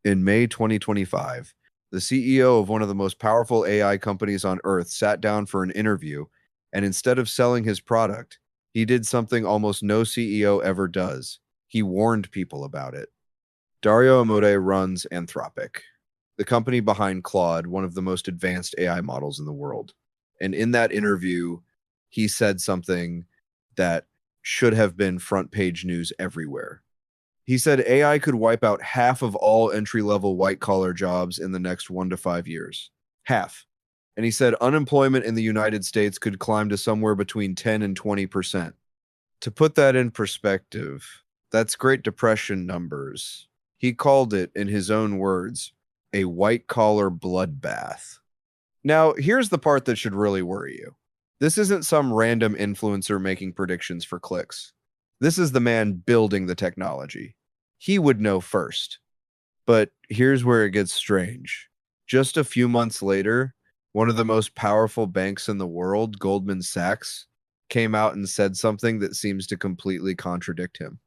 In May 2025, the CEO of one of the most powerful AI companies on Earth sat down for an interview, and instead of selling his product, he did something almost no CEO ever does. He warned people about it. Dario Amodei runs Anthropic, the company behind Claude, one of the most advanced AI models in the world. And in that interview, he said something that should have been front page news everywhere. He said AI could wipe out half of all entry level white collar jobs in the next 1 to 5 years. Half. And he said unemployment in the United States could climb to somewhere between 10 and 20%. To put that in perspective, that's Great Depression numbers. He called it, in his own words, a white collar bloodbath. Now, here's the part that should really worry you. This isn't some random influencer making predictions for clicks. This is the man building the technology. He would know first. But here's where it gets strange. Just a few months later, one of the most powerful banks in the world, Goldman Sachs, came out and said something that seems to completely contradict him.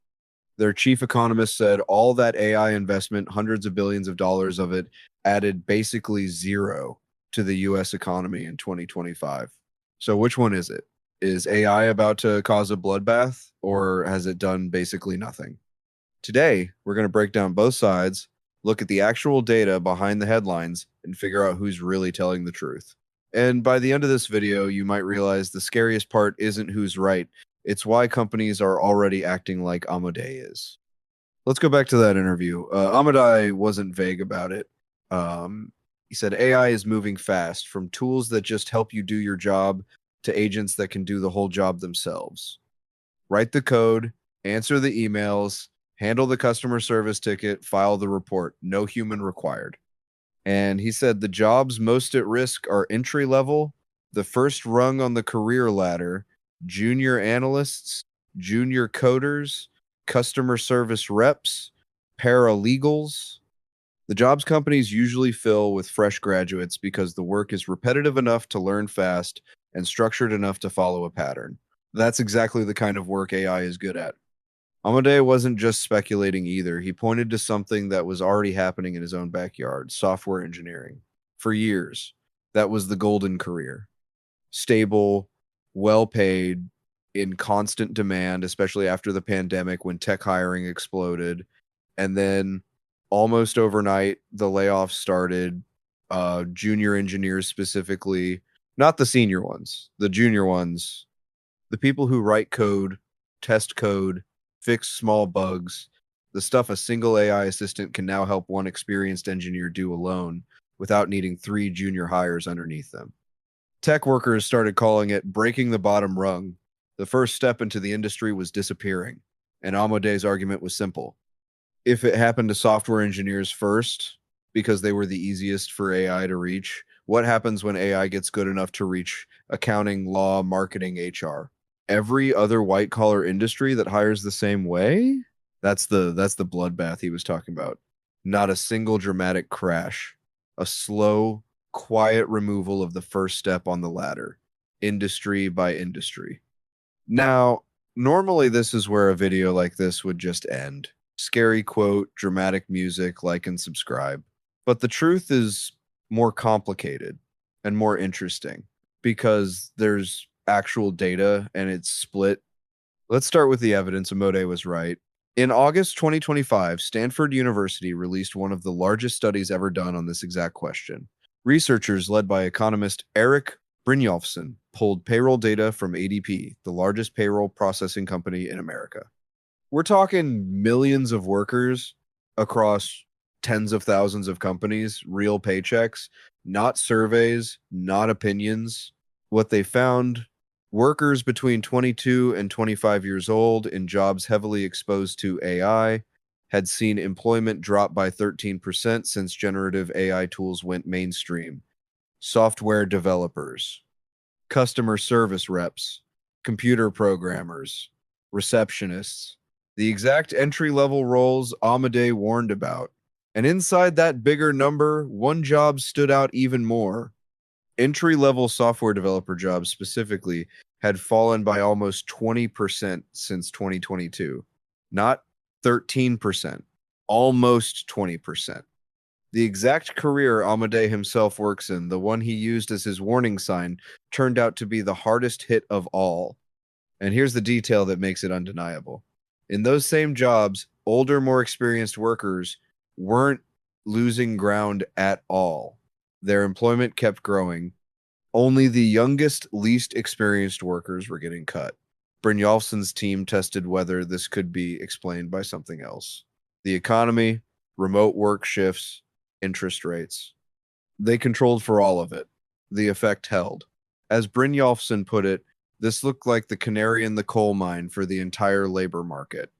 Their chief economist said all that AI investment, hundreds of billions of dollars of it, added basically zero to the US economy in 2025. So which one is it? Is AI about to cause a bloodbath, or has it done basically nothing? Today, we're going to break down both sides, look at the actual data behind the headlines, and figure out who's really telling the truth. And by the end of this video, you might realize the scariest part isn't who's right, it's why companies are already acting like Amodei is. Let's go back to that interview. Amodei wasn't vague about it. He said AI is moving fast, from tools that just help you do your job to agents that can do the whole job themselves. Write the code, answer the emails, handle the customer service ticket, file the report. No human required. And he said the jobs most at risk are entry level, the first rung on the career ladder, junior analysts, junior coders, customer service reps, paralegals. The jobs companies usually fill with fresh graduates because the work is repetitive enough to learn fast and structured enough to follow a pattern. That's exactly the kind of work AI is good at. Amodei wasn't just speculating either. He pointed to something that was already happening in his own backyard, software engineering. For years, that was the golden career. Stable, well paid, in constant demand, especially after the pandemic when tech hiring exploded. And then almost overnight, the layoffs started. Junior engineers specifically, not the senior ones, the junior ones, the people who write code, test code, fix small bugs, the stuff a single AI assistant can now help one experienced engineer do alone without needing 3 junior hires underneath them. Tech workers started calling it breaking the bottom rung. The first step into the industry was disappearing, and Amodei's argument was simple. If it happened to software engineers first, because they were the easiest for AI to reach, what happens when AI gets good enough to reach accounting, law, marketing, HR? Every other white collar industry that hires the same way? That's the bloodbath he was talking about. Not a single dramatic crash. A slow, quiet removal of the first step on the ladder, industry by industry. Now, normally this is where a video like this would just end. Scary quote, dramatic music, like and subscribe. But the truth is more complicated and more interesting because there's actual data and it's split. Let's start with the evidence. Amodei was right. In August 2025, Stanford University released one of the largest studies ever done on this exact question. Researchers led by economist Eric Brynjolfsson pulled payroll data from ADP, the largest payroll processing company in America. We're talking millions of workers across tens of thousands of companies, real paychecks, not surveys, not opinions. What they found: workers between 22 and 25 years old in jobs heavily exposed to AI had seen employment drop by 13% since generative AI tools went mainstream. Software developers, customer service reps, computer programmers, receptionists, the exact entry-level roles Amodei warned about. And inside that bigger number, one job stood out even more. Entry-level software developer jobs specifically had fallen by almost 20% since 2022. Not 13%, almost 20%. The exact career Amodei himself works in, the one he used as his warning sign, turned out to be the hardest hit of all. And here's the detail that makes it undeniable. In those same jobs, older, more experienced workers weren't losing ground at all. Their employment kept growing. Only the youngest, least experienced workers were getting cut. Brynjolfsson's team tested whether this could be explained by something else. The economy, remote work shifts, interest rates. They controlled for all of it. The effect held. As Brynjolfsson put it, this looked like the canary in the coal mine for the entire labor market.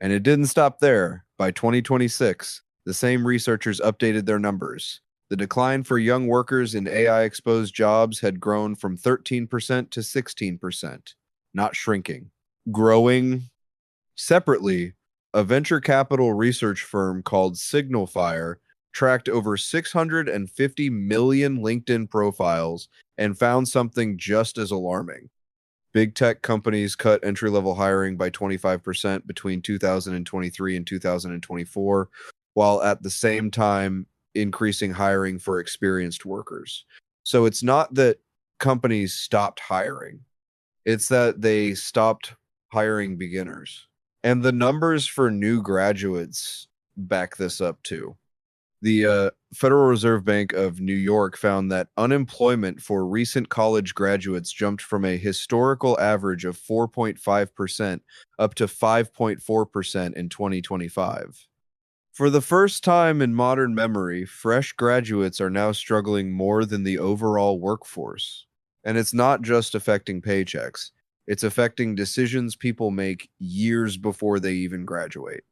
And it didn't stop there. By 2026, the same researchers updated their numbers. The decline for young workers in AI exposed jobs had grown from 13% to 16%, not shrinking. Growing. Separately, a venture capital research firm called Signalfire tracked over 650 million LinkedIn profiles and found something just as alarming. Big tech companies cut entry level hiring by 25% between 2023 and 2024, while at the same time increasing hiring for experienced workers. So it's not that companies stopped hiring, it's that they stopped hiring beginners. And the numbers for new graduates back this up too. The Federal Reserve Bank of New York found that unemployment for recent college graduates jumped from a historical average of 4.5% up to 5.4% in 2025. For the first time in modern memory, fresh graduates are now struggling more than the overall workforce. And it's not just affecting paychecks, it's affecting decisions people make years before they even graduate.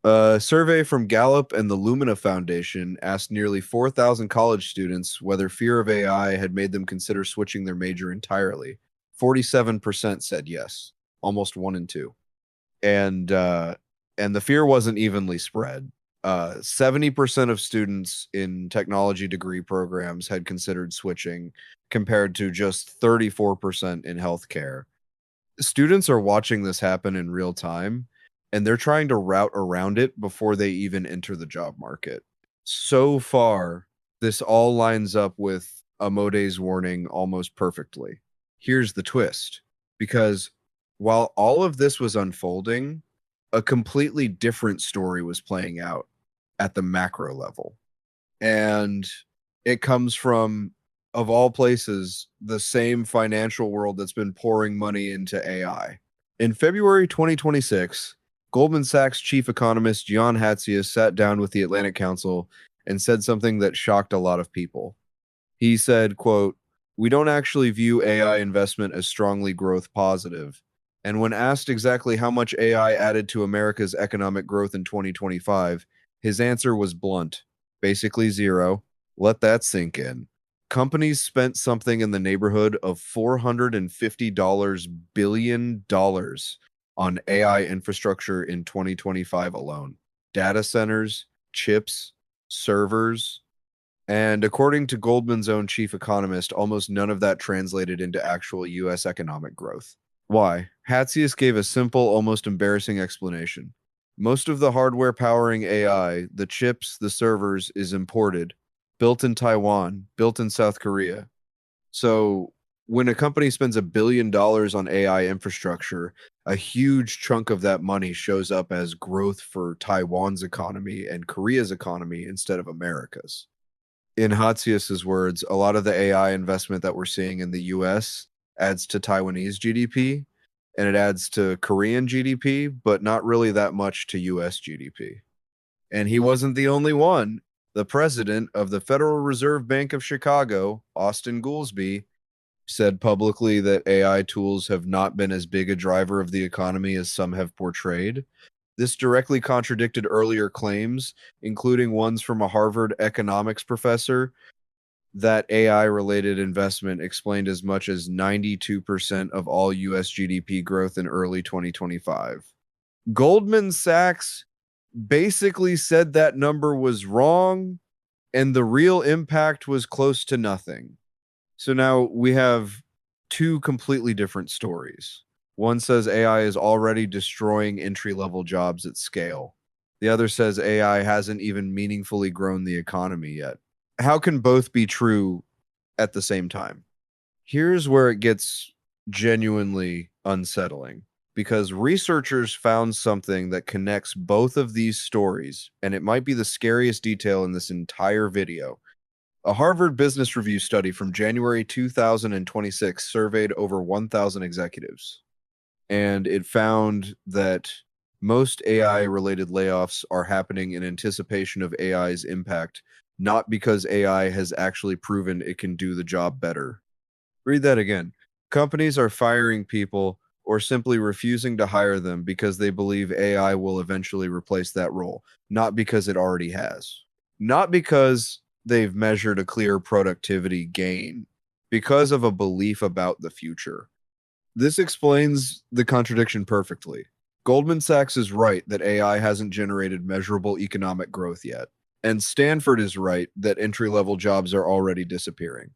A survey from Gallup and the Lumina Foundation asked nearly 4,000 college students whether fear of AI had made them consider switching their major entirely. 47% said yes, almost 1 in 2. And the fear wasn't evenly spread. 70% of students in technology degree programs had considered switching, compared to just 34% in healthcare. Students are watching this happen in real time, and they're trying to route around it before they even enter the job market. So far, this all lines up with Amodei's warning almost perfectly. Here's the twist, because while all of this was unfolding, a completely different story was playing out at the macro level. And it comes from, of all places, the same financial world that's been pouring money into AI. In February 2026, Goldman Sachs chief economist John Hatzius sat down with the Atlantic Council and said something that shocked a lot of people. He said, quote, "We don't actually view AI investment as strongly growth positive." And when asked exactly how much AI added to America's economic growth in 2025, his answer was blunt. Basically zero. Let that sink in. Companies spent something in the neighborhood of $450 billion on AI infrastructure in 2025 alone. Data centers, chips, servers, and according to Goldman's own chief economist, almost none of that translated into actual US economic growth. Why? Hatzius gave a simple, almost embarrassing explanation. Most of the hardware powering AI, the chips, the servers, is imported, built in Taiwan, built in South Korea. So when a company spends $1 billion on AI infrastructure, a huge chunk of that money shows up as growth for Taiwan's economy and Korea's economy instead of America's. In Hatzius's words, a lot of the AI investment that we're seeing in the US adds to Taiwanese GDP and it adds to Korean GDP, but not really that much to US GDP. And he wasn't the only one. The president of the Federal Reserve Bank of Chicago, Austin Goolsbee, said publicly that AI tools have not been as big a driver of the economy as some have portrayed. This directly contradicted earlier claims, including ones from a Harvard economics professor, that AI-related investment explained as much as 92% of all US GDP growth in early 2025. Goldman Sachs basically said that number was wrong and the real impact was close to nothing. So now we have two completely different stories. One says AI is already destroying entry-level jobs at scale. The other says AI hasn't even meaningfully grown the economy yet. How can both be true at the same time? Here's where it gets genuinely unsettling because researchers found something that connects both of these stories, and it might be the scariest detail in this entire video. A Harvard Business Review study from January 2026 surveyed over 1,000 executives, and it found that most AI related layoffs are happening in anticipation of AI's impact, not because AI has actually proven it can do the job better. Read that again. Companies are firing people or simply refusing to hire them because they believe AI will eventually replace that role, not because it already has. Not because they've measured a clear productivity gain, because of a belief about the future. This explains the contradiction perfectly. Goldman Sachs is right that AI hasn't generated measurable economic growth yet, and Stanford is right that entry level jobs are already disappearing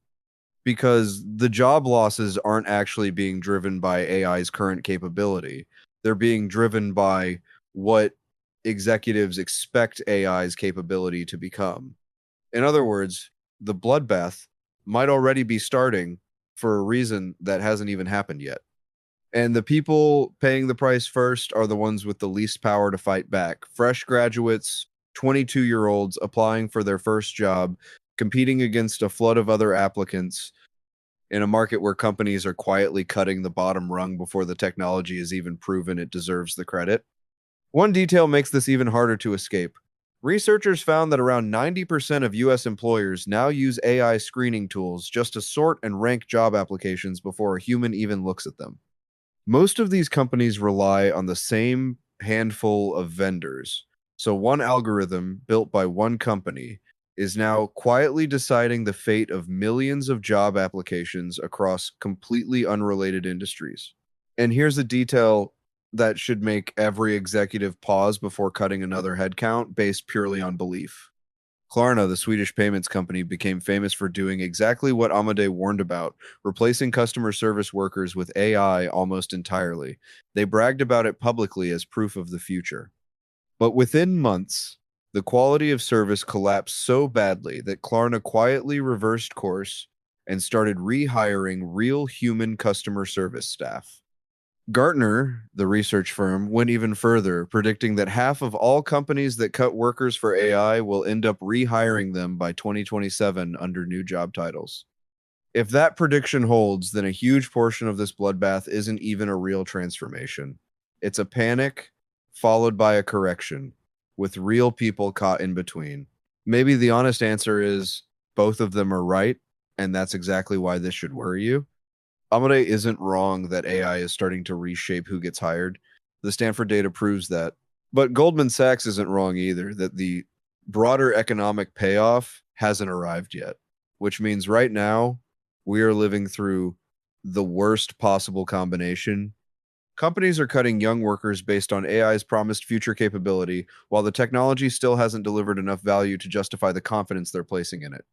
because the job losses aren't actually being driven by AI's current capability. They're being driven by what executives expect AI's capability to become. In other words, the bloodbath might already be starting for a reason that hasn't even happened yet. And the people paying the price first are the ones with the least power to fight back. Fresh graduates, 22-year-olds applying for their first job, competing against a flood of other applicants in a market where companies are quietly cutting the bottom rung before the technology is even proven it deserves the credit. One detail makes this even harder to escape. Researchers found that around 90% of US employers now use AI screening tools just to sort and rank job applications before a human even looks at them. Most of these companies rely on the same handful of vendors. So, one algorithm built by one company is now quietly deciding the fate of millions of job applications across completely unrelated industries. And here's a detail that should make every executive pause before cutting another headcount based purely on belief. Klarna, the Swedish payments company, became famous for doing exactly what Amodei warned about, replacing customer service workers with AI almost entirely. They bragged about it publicly as proof of the future. But within months, the quality of service collapsed so badly that Klarna quietly reversed course and started rehiring real human customer service staff. Gartner, the research firm, went even further, predicting that half of all companies that cut workers for AI will end up rehiring them by 2027 under new job titles. If that prediction holds, then a huge portion of this bloodbath isn't even a real transformation. It's a panic followed by a correction, with real people caught in between. Maybe the honest answer is both of them are right, and that's exactly why this should worry you. Amodei isn't wrong that AI is starting to reshape who gets hired. The Stanford data proves that. But Goldman Sachs isn't wrong either that the broader economic payoff hasn't arrived yet, which means right now we are living through the worst possible combination. Companies are cutting young workers based on AI's promised future capability, while the technology still hasn't delivered enough value to justify the confidence they're placing in it.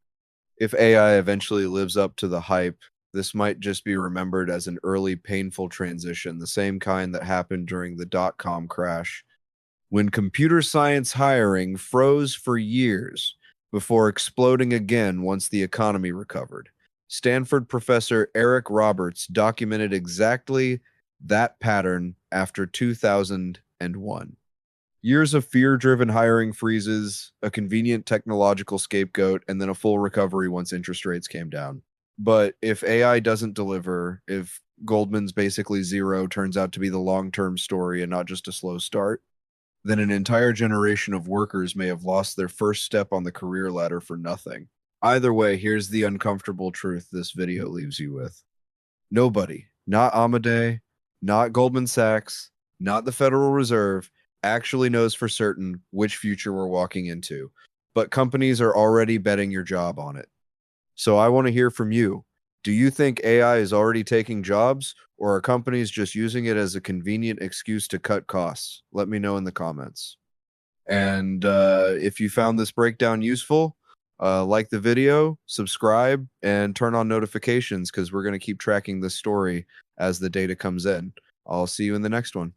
If AI eventually lives up to the hype, this might just be remembered as an early painful transition, the same kind that happened during the dot-com crash, when computer science hiring froze for years before exploding again once the economy recovered. Stanford professor Eric Roberts documented exactly that pattern after 2001. Years of fear driven hiring freezes, a convenient technological scapegoat, and then a full recovery once interest rates came down. But if AI doesn't deliver, if Goldman's basically zero turns out to be the long term story and not just a slow start, then an entire generation of workers may have lost their first step on the career ladder for nothing. Either way, here's the uncomfortable truth this video leaves you with. Nobody, not Amodei, not Goldman Sachs, not the Federal Reserve, actually knows for certain which future we're walking into. But companies are already betting your job on it. So I want to hear from you. Do you think AI is already taking jobs, or are companies just using it as a convenient excuse to cut costs? Let me know in the comments. And if you found this breakdown useful, like the video, subscribe, and turn on notifications because we're going to keep tracking this story as the data comes in. I'll see you in the next one.